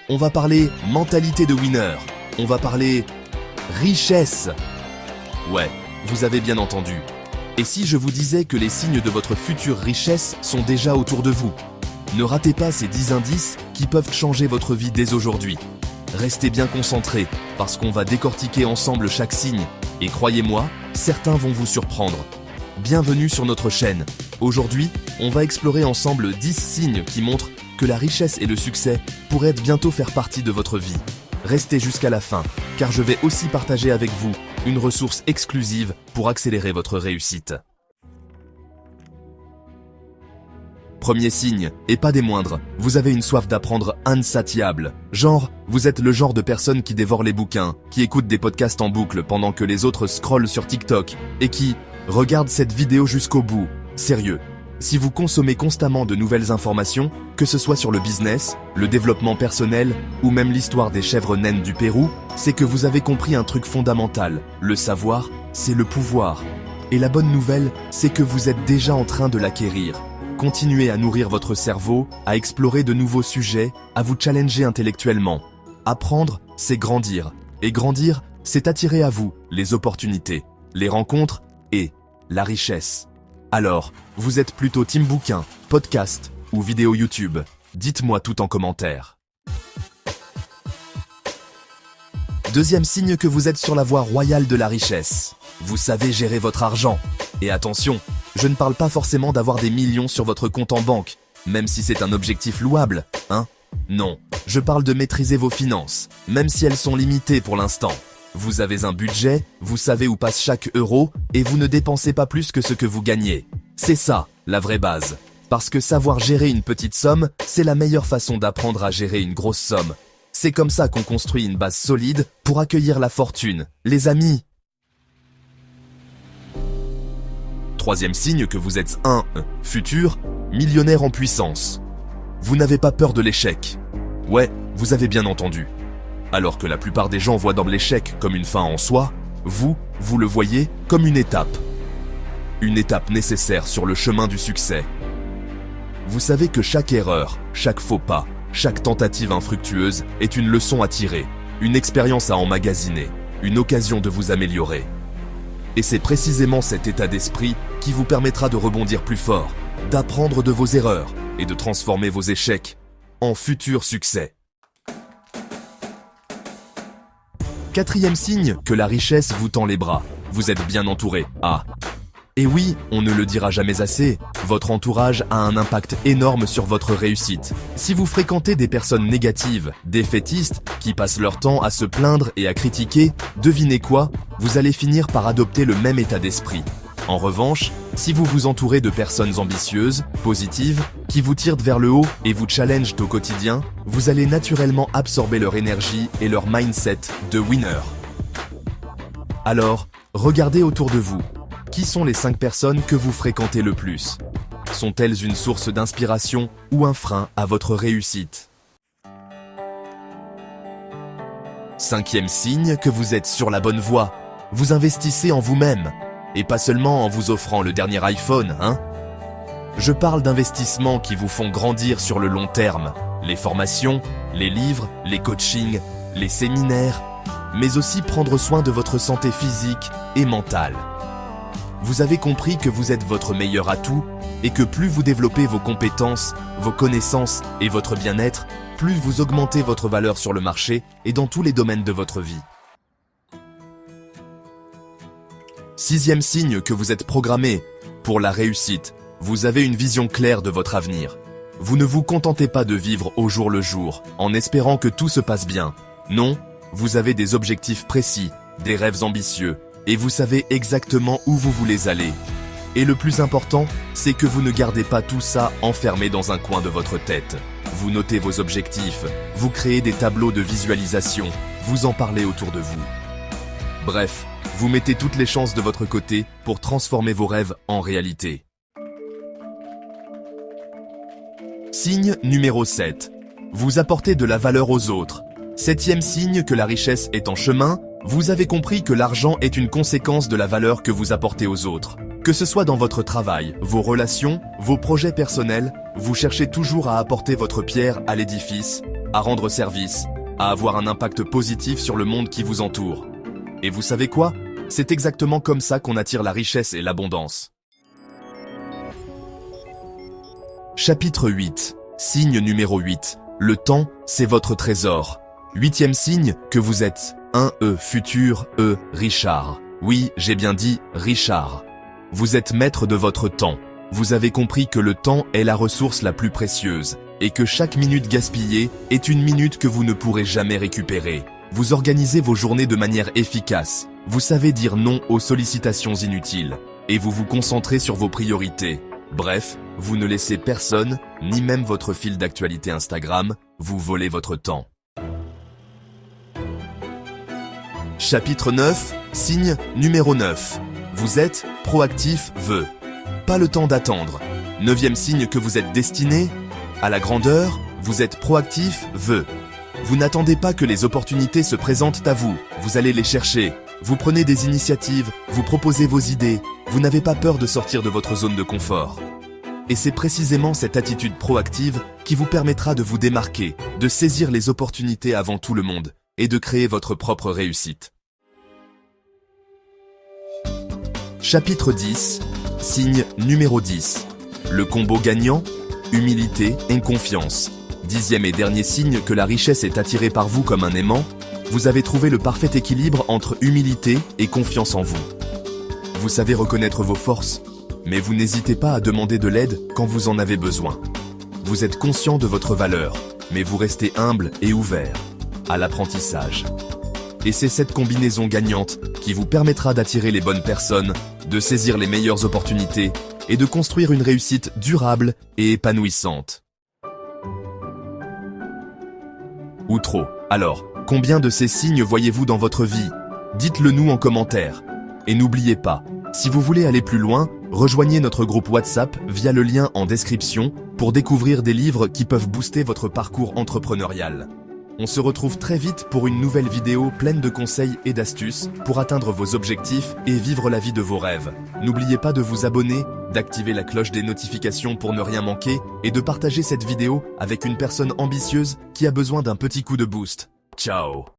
on va parler mentalité de winner, on va parler richesse. Ouais, vous avez bien entendu. Et si je vous disais que les signes de votre future richesse sont déjà autour de vous? Ne ratez pas ces 10 indices qui peuvent changer votre vie dès aujourd'hui. Restez bien concentrés, parce qu'on va décortiquer ensemble chaque signe. Et croyez-moi, certains vont vous surprendre. Bienvenue sur notre chaîne. Aujourd'hui, on va explorer ensemble 10 signes qui montrent que la richesse et le succès pourraient bientôt faire partie de votre vie. Restez jusqu'à la fin, car je vais aussi partager avec vous une ressource exclusive pour accélérer votre réussite. Premier signe, et pas des moindres, vous avez une soif d'apprendre insatiable. Genre, vous êtes le genre de personne qui dévore les bouquins, qui écoute des podcasts en boucle pendant que les autres scrollent sur TikTok, et qui regarde cette vidéo jusqu'au bout. Sérieux, si vous consommez constamment de nouvelles informations, que ce soit sur le business, le développement personnel, ou même l'histoire des chèvres naines du Pérou, c'est que vous avez compris un truc fondamental. Le savoir, c'est le pouvoir. Et la bonne nouvelle, c'est que vous êtes déjà en train de l'acquérir. Continuez à nourrir votre cerveau, à explorer de nouveaux sujets, à vous challenger intellectuellement. Apprendre, c'est grandir. Et grandir, c'est attirer à vous les opportunités, les rencontres et la richesse. Alors, vous êtes plutôt team bouquin, podcast ou vidéo YouTube? Dites-moi tout en commentaire. Deuxième signe que vous êtes sur la voie royale de la richesse. Vous savez gérer votre argent. Et attention, je ne parle pas forcément d'avoir des millions sur votre compte en banque, même si c'est un objectif louable, hein? Non, je parle de maîtriser vos finances, même si elles sont limitées pour l'instant. Vous avez un budget, vous savez où passe chaque euro, et vous ne dépensez pas plus que ce que vous gagnez. C'est ça, la vraie base. Parce que savoir gérer une petite somme, c'est la meilleure façon d'apprendre à gérer une grosse somme. C'est comme ça qu'on construit une base solide pour accueillir la fortune, les amis. Troisième signe que vous êtes un futur millionnaire en puissance. Vous n'avez pas peur de l'échec. Ouais, vous avez bien entendu. Alors que la plupart des gens voient dans l'échec comme une fin en soi, vous le voyez comme une étape. Une étape nécessaire sur le chemin du succès. Vous savez que chaque erreur, chaque faux pas, chaque tentative infructueuse est une leçon à tirer, une expérience à emmagasiner, une occasion de vous améliorer. Et c'est précisément cet état d'esprit qui vous permettra de rebondir plus fort, d'apprendre de vos erreurs et de transformer vos échecs en futurs succès. Quatrième signe que la richesse vous tend les bras. Vous êtes bien entouré. Ah. Et oui, on ne le dira jamais assez, votre entourage a un impact énorme sur votre réussite. Si vous fréquentez des personnes négatives, défaitistes, qui passent leur temps à se plaindre et à critiquer, devinez quoi? Vous allez finir par adopter le même état d'esprit. En revanche, si vous vous entourez de personnes ambitieuses, positives, qui vous tirent vers le haut et vous challengent au quotidien, vous allez naturellement absorber leur énergie et leur mindset de winner. Alors, regardez autour de vous. Qui sont les 5 personnes que vous fréquentez le plus? Sont-elles une source d'inspiration ou un frein à votre réussite? Cinquième signe que vous êtes sur la bonne voie. Vous investissez en vous-même. Et pas seulement en vous offrant le dernier iPhone, hein? Je parle d'investissements qui vous font grandir sur le long terme. Les formations, les livres, les coachings, les séminaires, mais aussi prendre soin de votre santé physique et mentale. Vous avez compris que vous êtes votre meilleur atout et que plus vous développez vos compétences, vos connaissances et votre bien-être, plus vous augmentez votre valeur sur le marché et dans tous les domaines de votre vie. Sixième signe que vous êtes programmé pour la réussite. Vous avez une vision claire de votre avenir. Vous ne vous contentez pas de vivre au jour le jour, en espérant que tout se passe bien. Non, vous avez des objectifs précis, des rêves ambitieux, et vous savez exactement où vous voulez aller. Et le plus important, c'est que vous ne gardez pas tout ça enfermé dans un coin de votre tête. Vous notez vos objectifs, vous créez des tableaux de visualisation, vous en parlez autour de vous. Bref, vous mettez toutes les chances de votre côté pour transformer vos rêves en réalité. Signe numéro 7. Vous apportez de la valeur aux autres. Septième signe que la richesse est en chemin, vous avez compris que l'argent est une conséquence de la valeur que vous apportez aux autres. Que ce soit dans votre travail, vos relations, vos projets personnels Vous cherchez toujours à apporter votre pierre à l'édifice, à rendre service, à avoir un impact positif sur le monde qui vous entoure. Et vous savez quoi? C'est exactement comme ça qu'on attire la richesse et l'abondance. Chapitre 8. Signe numéro 8. Le temps, c'est votre trésor. 8e signe que vous êtes. Futur, Richard. Oui, j'ai bien dit Richard. Vous êtes maître de votre temps. Vous avez compris que le temps est la ressource la plus précieuse et que chaque minute gaspillée est une minute que vous ne pourrez jamais récupérer. Vous organisez vos journées de manière efficace. Vous savez dire non aux sollicitations inutiles et vous vous concentrez sur vos priorités. Bref, vous ne laissez personne, ni même votre fil d'actualité Instagram, vous voler votre temps. Chapitre 9, signe numéro 9. Vous êtes proactif, Pas le temps d'attendre. 9e signe que vous êtes destiné à la grandeur, vous êtes proactif, Vous n'attendez pas que les opportunités se présentent à vous, vous allez les chercher. Vous prenez des initiatives, vous proposez vos idées, vous n'avez pas peur de sortir de votre zone de confort. Et c'est précisément cette attitude proactive qui vous permettra de vous démarquer, de saisir les opportunités avant tout le monde et de créer votre propre réussite. Chapitre 10. Signe numéro 10. Le combo gagnant, humilité et confiance. 10e et dernier signe que la richesse est attirée par vous comme un aimant, vous avez trouvé le parfait équilibre entre humilité et confiance en vous. Vous savez reconnaître vos forces, mais vous n'hésitez pas à demander de l'aide quand vous en avez besoin. Vous êtes conscient de votre valeur, mais vous restez humble et ouvert à l'apprentissage. Et c'est cette combinaison gagnante qui vous permettra d'attirer les bonnes personnes, de saisir les meilleures opportunités et de construire une réussite durable et épanouissante. Ou trop. Alors, combien de ces signes voyez-vous dans votre vie? Dites-le nous en commentaire. Et n'oubliez pas, si vous voulez aller plus loin, rejoignez notre groupe WhatsApp via le lien en description pour découvrir des livres qui peuvent booster votre parcours entrepreneurial. On se retrouve très vite pour une nouvelle vidéo pleine de conseils et d'astuces pour atteindre vos objectifs et vivre la vie de vos rêves. N'oubliez pas de vous abonner, d'activer la cloche des notifications pour ne rien manquer et de partager cette vidéo avec une personne ambitieuse qui a besoin d'un petit coup de boost. Ciao!